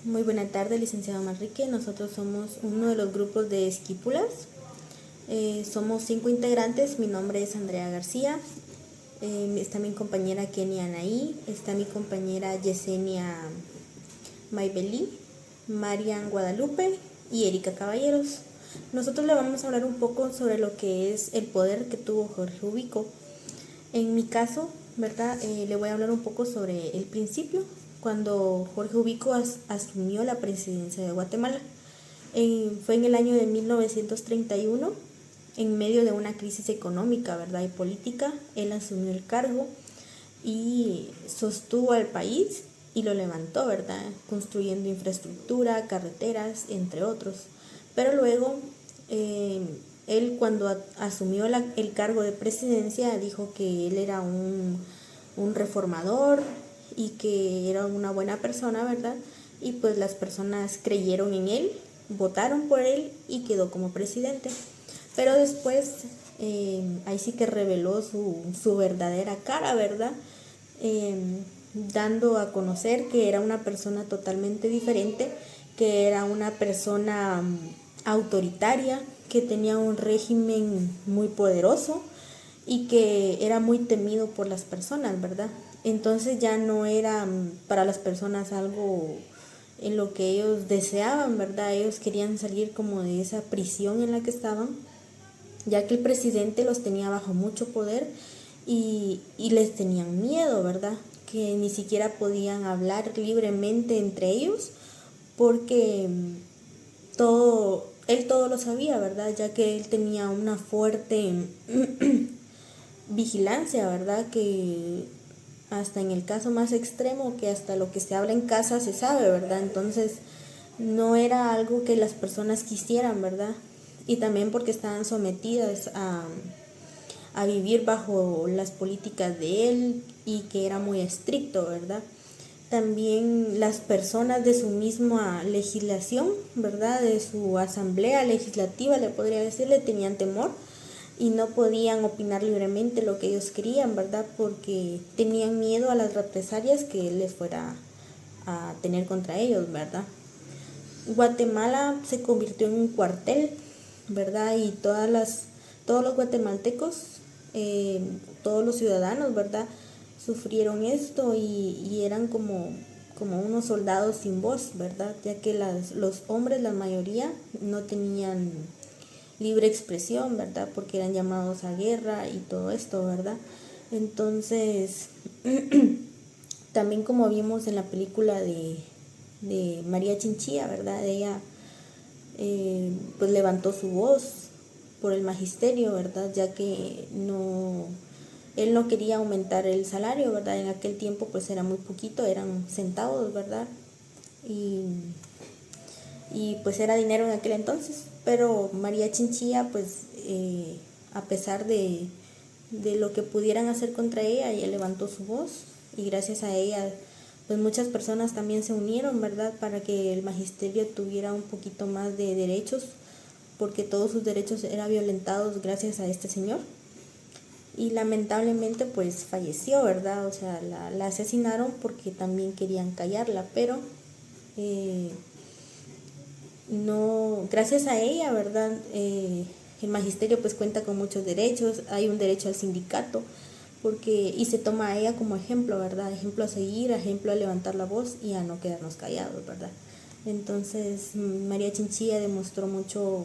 Muy buena tarde, licenciado Manrique. Nosotros somos uno de los grupos de Esquípulas. Somos 5 integrantes. Mi nombre es Andrea García. Está mi compañera Kenia Anaí. Está mi compañera Yesenia Maybelí, Marian Guadalupe y Erika Caballeros. Nosotros le vamos a hablar un poco sobre lo que es el poder que tuvo Jorge Ubico. En mi caso, ¿verdad? Le voy a hablar un poco sobre el principio, cuando Jorge Ubico asumió la presidencia de Guatemala. Fue en el año de 1931, en medio de una crisis económica, ¿verdad? Y política. Él asumió el cargo y sostuvo al país y lo levantó, ¿verdad? Construyendo infraestructura, carreteras, entre otros. Pero luego, él cuando asumió el cargo de presidencia dijo que él era un reformador y que era una buena persona, ¿verdad? Y pues las personas creyeron en él, votaron por él y quedó como presidente. Pero después, ahí sí que reveló su verdadera cara, ¿verdad? Dando a conocer que era una persona totalmente diferente, que era una persona autoritaria, que tenía un régimen muy poderoso y que era muy temido por las personas, ¿verdad? Entonces ya no era para las personas algo en lo que ellos deseaban, ¿verdad? Ellos querían salir como de esa prisión en la que estaban, ya que el presidente los tenía bajo mucho poder y les tenían miedo, ¿verdad? Que ni siquiera podían hablar libremente entre ellos porque él todo lo sabía, ¿verdad? Ya que él tenía una fuerte vigilancia, ¿verdad? Que hasta en el caso más extremo, que hasta lo que se habla en casa se sabe, ¿verdad? Entonces no era algo que las personas quisieran, ¿verdad? Y también porque estaban sometidas a vivir bajo las políticas de él y que era muy estricto, ¿verdad? También las personas de su misma legislación, ¿verdad? De su asamblea legislativa, le podría decir, le tenían temor y no podían opinar libremente lo que ellos querían, ¿verdad? Porque tenían miedo a las represalias que él les fuera a tener contra ellos, ¿verdad? Guatemala se convirtió en un cuartel, ¿verdad? Y todos los guatemaltecos, todos los ciudadanos, ¿verdad? Sufrieron esto y eran como unos soldados sin voz, ¿verdad? Ya que los hombres, la mayoría, no tenían libre expresión, ¿verdad? Porque eran llamados a guerra y todo esto, ¿verdad? Entonces, también como vimos en la película de María Chinchilla, ¿verdad? Ella pues levantó su voz por el magisterio, ¿verdad? Ya que él no quería aumentar el salario, ¿verdad? En aquel tiempo pues era muy poquito, eran centavos, ¿verdad? Y pues era dinero en aquel entonces, pero María Chinchilla pues a pesar de lo que pudieran hacer contra ella levantó su voz y gracias a ella pues muchas personas también se unieron, ¿verdad? Para que el magisterio tuviera un poquito más de derechos, porque todos sus derechos eran violentados gracias a este señor. Y lamentablemente pues falleció, ¿verdad? O sea, la asesinaron porque también querían callarla, pero no, gracias a ella, ¿verdad? El magisterio pues cuenta con muchos derechos, hay un derecho al sindicato, y se toma a ella como ejemplo, ¿verdad? Ejemplo a seguir, ejemplo a levantar la voz y a no quedarnos callados, ¿verdad? Entonces María Chinchilla demostró mucho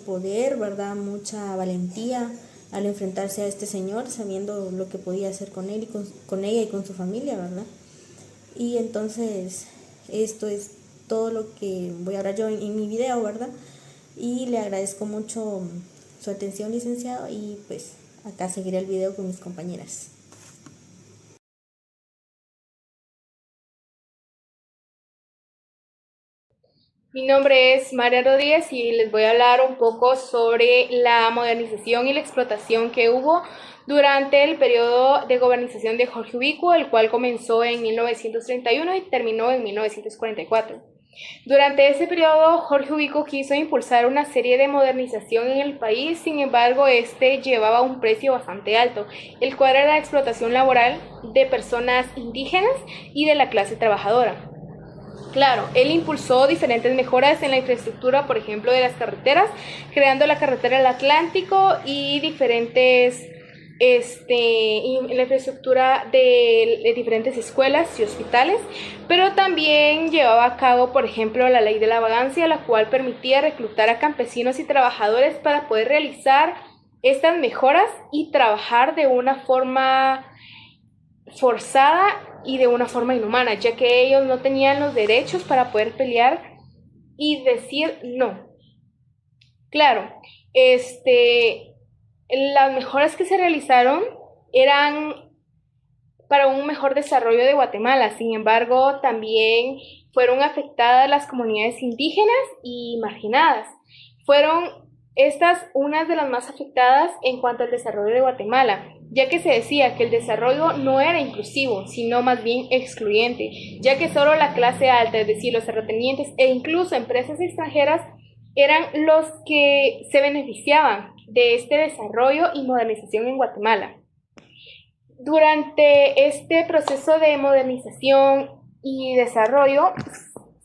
poder, ¿verdad? Mucha valentía al enfrentarse a este señor, sabiendo lo que podía hacer con él y con ella y con su familia, ¿verdad? Y entonces esto es todo lo que voy a hablar yo en mi video, ¿verdad? Y le agradezco mucho su atención, licenciado, y pues acá seguiré el video con mis compañeras. Mi nombre es María Rodríguez y les voy a hablar un poco sobre la modernización y la explotación que hubo durante el periodo de gobernación de Jorge Ubico, el cual comenzó en 1931 y terminó en 1944. Durante ese periodo, Jorge Ubico quiso impulsar una serie de modernización en el país, sin embargo, este llevaba un precio bastante alto, el cual era la explotación laboral de personas indígenas y de la clase trabajadora. Claro, él impulsó diferentes mejoras en la infraestructura, por ejemplo, de las carreteras, creando la carretera del Atlántico y diferentes, en la infraestructura de diferentes escuelas y hospitales, pero también llevaba a cabo, por ejemplo, la ley de la vagancia, la cual permitía reclutar a campesinos y trabajadores para poder realizar estas mejoras y trabajar de una forma forzada y de una forma inhumana, ya que ellos no tenían los derechos para poder pelear y decir no. Claro, las mejoras que se realizaron eran para un mejor desarrollo de Guatemala. Sin embargo, también fueron afectadas las comunidades indígenas y marginadas. Fueron estas unas de las más afectadas en cuanto al desarrollo de Guatemala, ya que se decía que el desarrollo no era inclusivo, sino más bien excluyente, ya que solo la clase alta, es decir, los terratenientes e incluso empresas extranjeras, eran los que se beneficiaban de este desarrollo y modernización en Guatemala. Durante este proceso de modernización y desarrollo,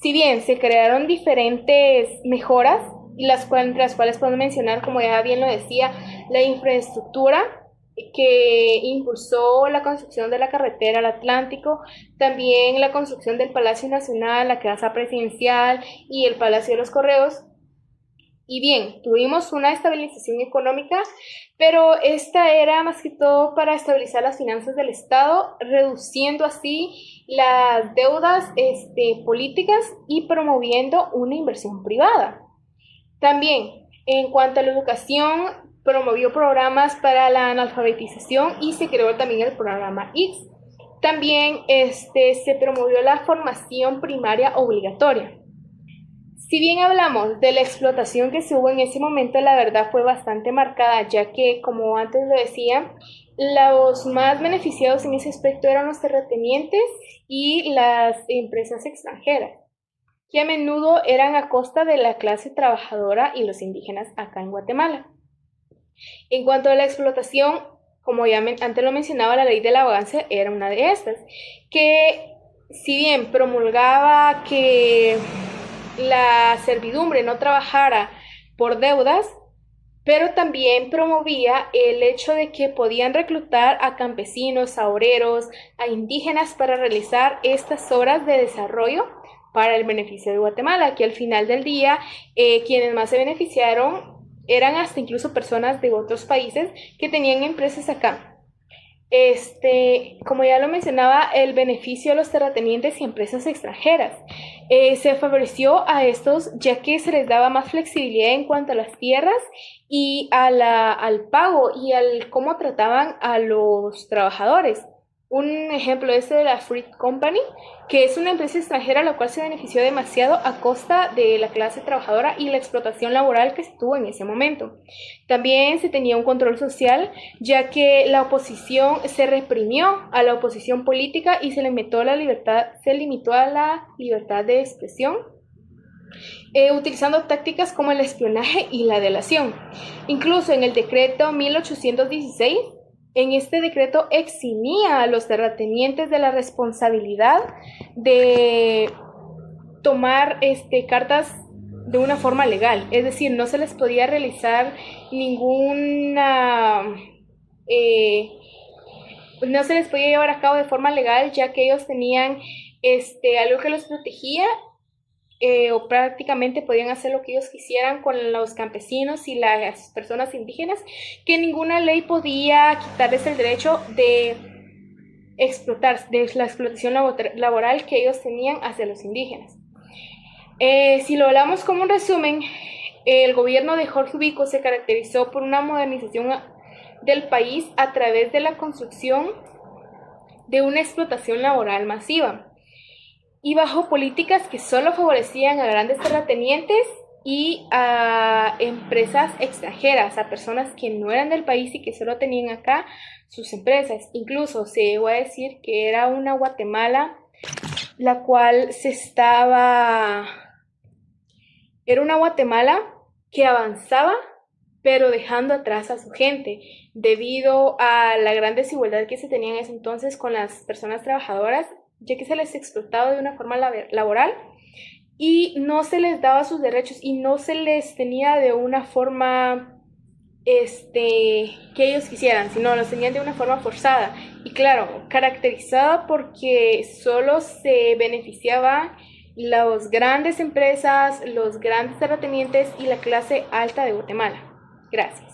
si bien se crearon diferentes mejoras, entre las cuales podemos mencionar, como ya bien lo decía, la infraestructura que impulsó la construcción de la carretera al Atlántico, también la construcción del Palacio Nacional, la Casa Presidencial y el Palacio de los Correos. Y bien, tuvimos una estabilización económica, pero esta era más que todo para estabilizar las finanzas del Estado, reduciendo así las deudas políticas y promoviendo una inversión privada. También, en cuanto a la educación, promovió programas para la analfabetización y se creó también el programa X. También se promovió la formación primaria obligatoria. Si bien hablamos de la explotación que se hubo en ese momento, la verdad fue bastante marcada, ya que, como antes lo decía, los más beneficiados en ese aspecto eran los terratenientes y las empresas extranjeras, que a menudo eran a costa de la clase trabajadora y los indígenas acá en Guatemala. En cuanto a la explotación, como ya antes lo mencionaba, la ley de la vagancia era una de estas, que si bien promulgaba que la servidumbre no trabajara por deudas, pero también promovía el hecho de que podían reclutar a campesinos, a obreros, a indígenas para realizar estas obras de desarrollo para el beneficio de Guatemala, que al final del día quienes más se beneficiaron eran hasta incluso personas de otros países que tenían empresas acá. Como ya lo mencionaba, el beneficio a los terratenientes y empresas extranjeras. Se favoreció a estos ya que se les daba más flexibilidad en cuanto a las tierras y al pago y al cómo trataban a los trabajadores. Un ejemplo es de la Fruit Company, que es una empresa extranjera la cual se benefició demasiado a costa de la clase trabajadora y la explotación laboral que se tuvo en ese momento. También se tenía un control social, ya que la oposición se reprimió a la oposición política y se limitó a la libertad de expresión, utilizando tácticas como el espionaje y la delación. Incluso en el decreto 1816, en este decreto eximía a los terratenientes de la responsabilidad de tomar cartas de una forma legal, es decir, no se les podía realizar no se les podía llevar a cabo de forma legal, ya que ellos tenían algo que los protegía, o prácticamente podían hacer lo que ellos quisieran con los campesinos y las personas indígenas, que ninguna ley podía quitarles el derecho de explotar, de la explotación laboral que ellos tenían hacia los indígenas. Si lo hablamos como un resumen, el gobierno de Jorge Ubico se caracterizó por una modernización del país a través de la construcción de una explotación laboral masiva y bajo políticas que solo favorecían a grandes terratenientes y a empresas extranjeras, a personas que no eran del país y que solo tenían acá sus empresas. Incluso se llegó a decir que era una Guatemala la cual era una Guatemala que avanzaba, pero dejando atrás a su gente, debido a la gran desigualdad que se tenía en ese entonces con las personas trabajadoras, ya que se les explotaba de una forma laboral y no se les daba sus derechos y no se les tenía de una forma que ellos quisieran, sino los tenían de una forma forzada y claro, caracterizada porque solo se beneficiaban las grandes empresas, los grandes terratenientes y la clase alta de Guatemala. Gracias.